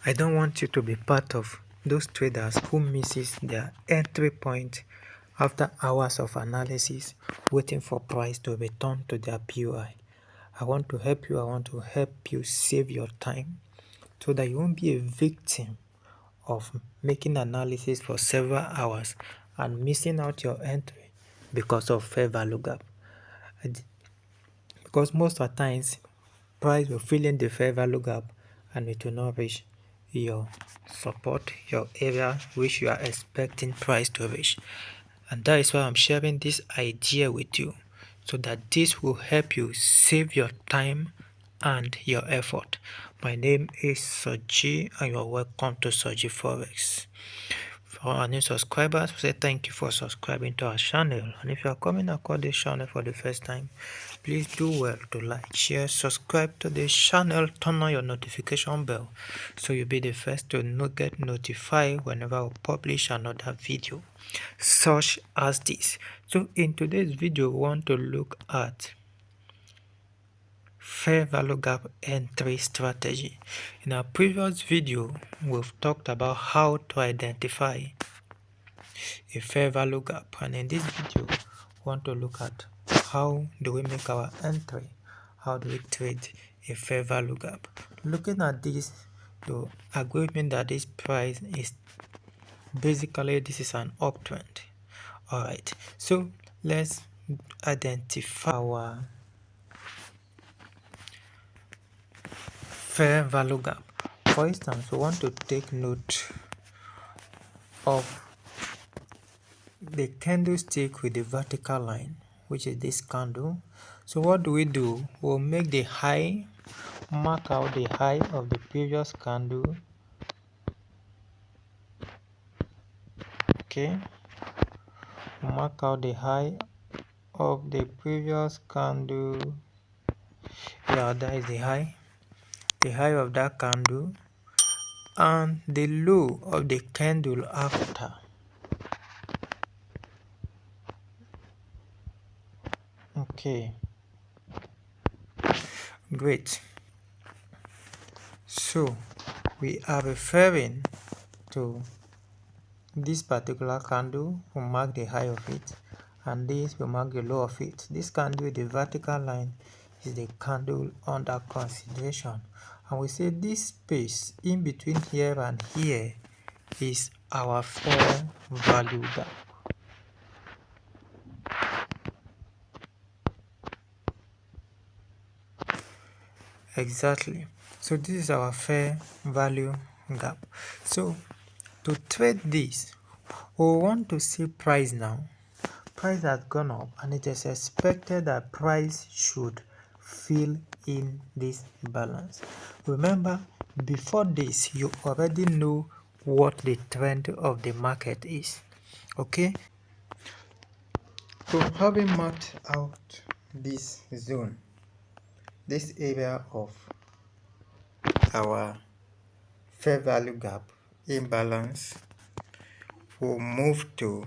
I don't want you to be part of those traders who misses their entry point after hours of analysis waiting for price to return to their POI. I want to help you. I want to help you save your time so that you won't be a victim of making analysis for several hours and missing out your entry because of fair value gap. Because most of the times price will fill in the fair value gap and it will not reach your support, your area which you are expecting price to reach. And that is why I'm sharing this idea with you, so that this will help you save your time and your effort. My name is Soji and you are welcome to Soji Forex. For our new subscribers, we say thank you for subscribing to our channel. And if you are coming across this channel for the first time, please do well to like, share, subscribe to this channel, turn on your notification bell so you'll be the first to get notified whenever I publish another video such as this. So in today's video, we want to look at fair value gap entry strategy. In our previous video, we've talked about how to identify a fair value gap, and in this video we want to look at how do we make our entry, how do we trade a fair value gap. Looking at this, you agree with me that this price is basically, this is an uptrend. All right, so let's identify our fair value gap. For instance, we want to take note of the candlestick with the vertical line, which is this candle. So what do? We'll make the high, mark out the high of the previous candle. Okay, mark out the high of the previous candle. Yeah, that is the high of that candle, and the low of the candle after. Okay, great. So we are referring to this particular candle. Will mark the high of it, and this will mark the low of it. This candle, the vertical line, is the candle under consideration, and we say this space in between here and here is our fair value gap. Exactly. So this is our fair value gap. So to trade this, we want to see price now. Price has gone up, and it is expected that price should fill in this balance. Remember, before this, you already know what the trend of the market is. Okay, so having marked out this zone, this area of our fair value gap imbalance, will move to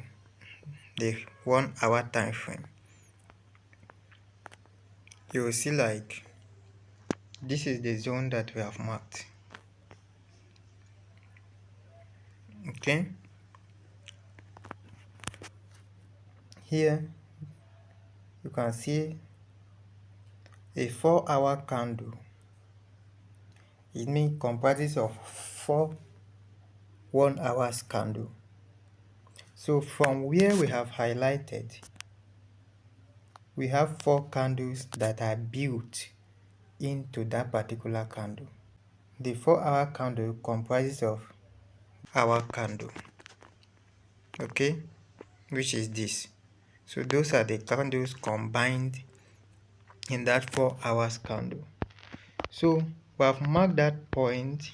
the 1 hour time frame. You will see like this is the zone that we have marked. Okay, here you can see a 4-hour candle. It means comprises of 4 1-hour candle. So from where we have highlighted, we have 4 candles that are built into that particular candle. The 4-hour candle comprises of our candle, okay, which is this. So those are the candles combined in that 4 hours candle. So we have marked that point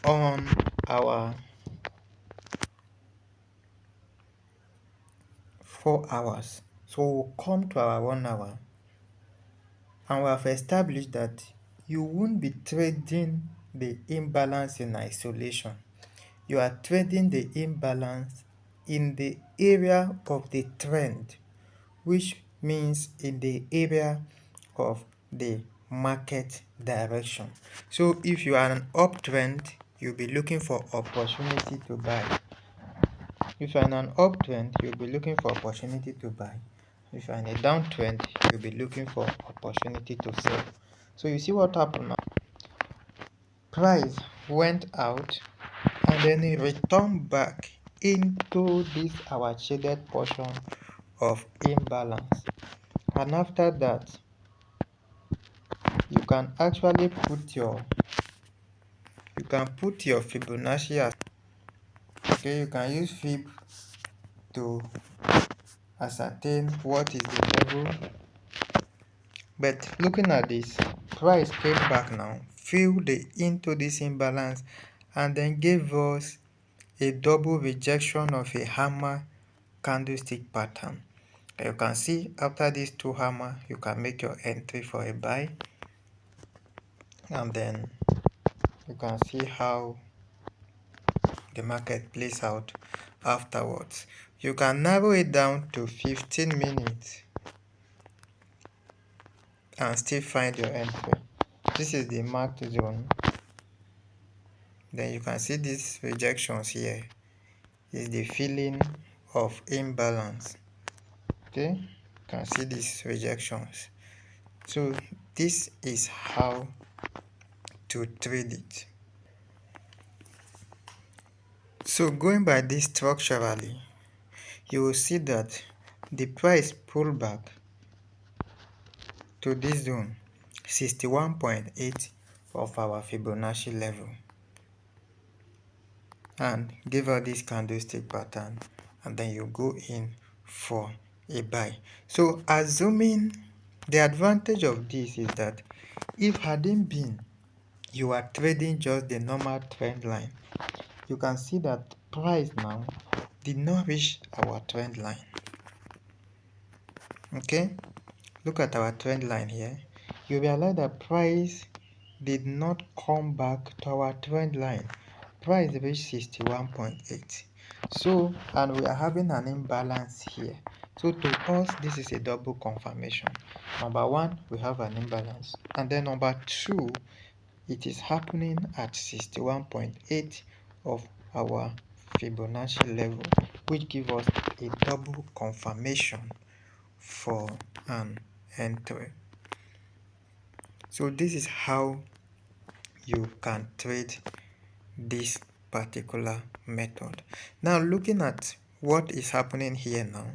on our 4 hours. So we'll come to our 1 hour, and we have established that you won't be trading the imbalance in isolation. You are trading the imbalance in the area of the trend, which means in the area of the market direction. So if you are an uptrend, you'll be looking for opportunity to buy. If you're in an uptrend, you'll be looking for opportunity to buy. If you're in a downtrend, you'll be looking for opportunity to sell. So you see what happened now? Price went out and then it returned back into this our shaded portion of imbalance. And after that, you can actually put your Fibonacci as okay. You can use Fib to ascertain what is the level. But looking at this, price came back now, filled into this imbalance, and then gave us a double rejection of a hammer candlestick pattern. You can see after these two hammer, you can make your entry for a buy, and then you can see how the market plays out afterwards. You can narrow it down to 15 minutes and still find your entry. This is the marked zone. Then you can see these rejections here is the feeling of imbalance. Okay, you can see these rejections. So this is how to trade it. So going by this structurally, you will see that the price pulled back to this zone 61.8 of our Fibonacci level and give her this candlestick pattern, and then you go in for a buy. So assuming the advantage of this is that if hadn't been you are trading just the normal trend line, you can see that price now did not reach our trend line. Okay, look at our trend line here. You realize that price did not come back to our trend line. Price reached 61.8. So, and we are having an imbalance here. So to us, this is a double confirmation. Number one, we have an imbalance. And then number two, it is happening at 61.8 of our Fibonacci level, which gives us a double confirmation for an entry. So this is how you can trade this particular method. Now looking at what is happening here now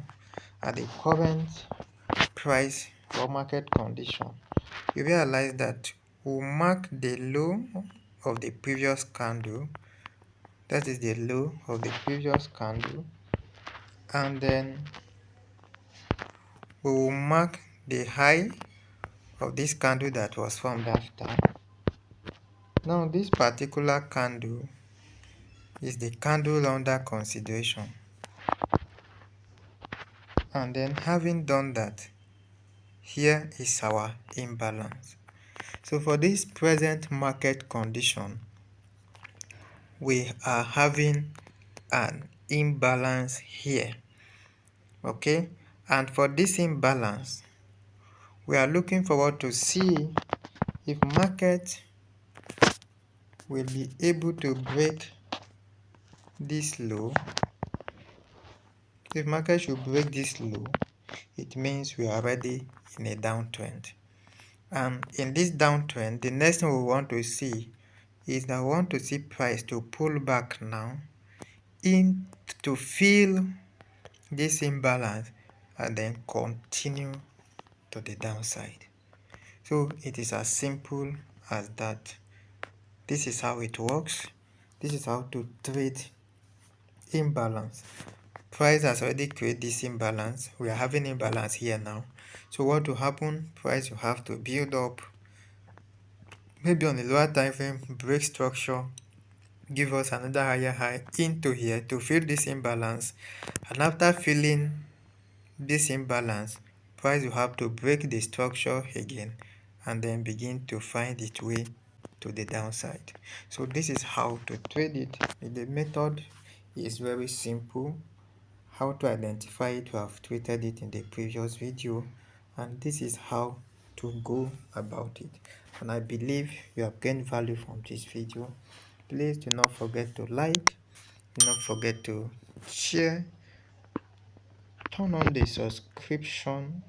at the current price or market condition, you realize that we'll mark the low of the previous candle. That is the low of the previous candle, and then we will mark the high of this candle that was formed after. Now this particular candle is the candle under consideration, and then having done that, here is our imbalance. So for this present market condition, we are having an imbalance here. Okay, and for this imbalance, we are looking forward to see if market will be able to break this low. If market should break this low, it means we are already in a downtrend. And in this downtrend, the next thing we want to see is that we want to see price to pull back now in to fill this imbalance and then continue to the downside. So it is as simple as that. This is how it works. This is how to trade imbalance. Price has already created this imbalance. We are having imbalance here now. So what will happen? Price will have to build up, maybe on the lower time frame, break structure, give us another higher high into here to fill this imbalance, and after filling this imbalance, price will have to break the structure again and then begin to find its way to the downside. So this is how to trade it. The method is very simple. How to identify it, we have treated it in the previous video, and this is how to go about it. And I believe you have gained value from this video. Please do not forget to like, do not forget to share, turn on the subscription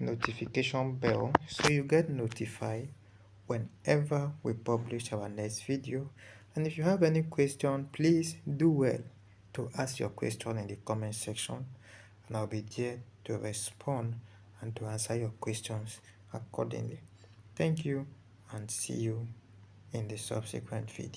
notification bell so you get notified whenever we publish our next video. And if you have any question, please do well to ask your question in the comment section, and I'll be there to respond and to answer your questions accordingly. Thank you, and see you in the subsequent video.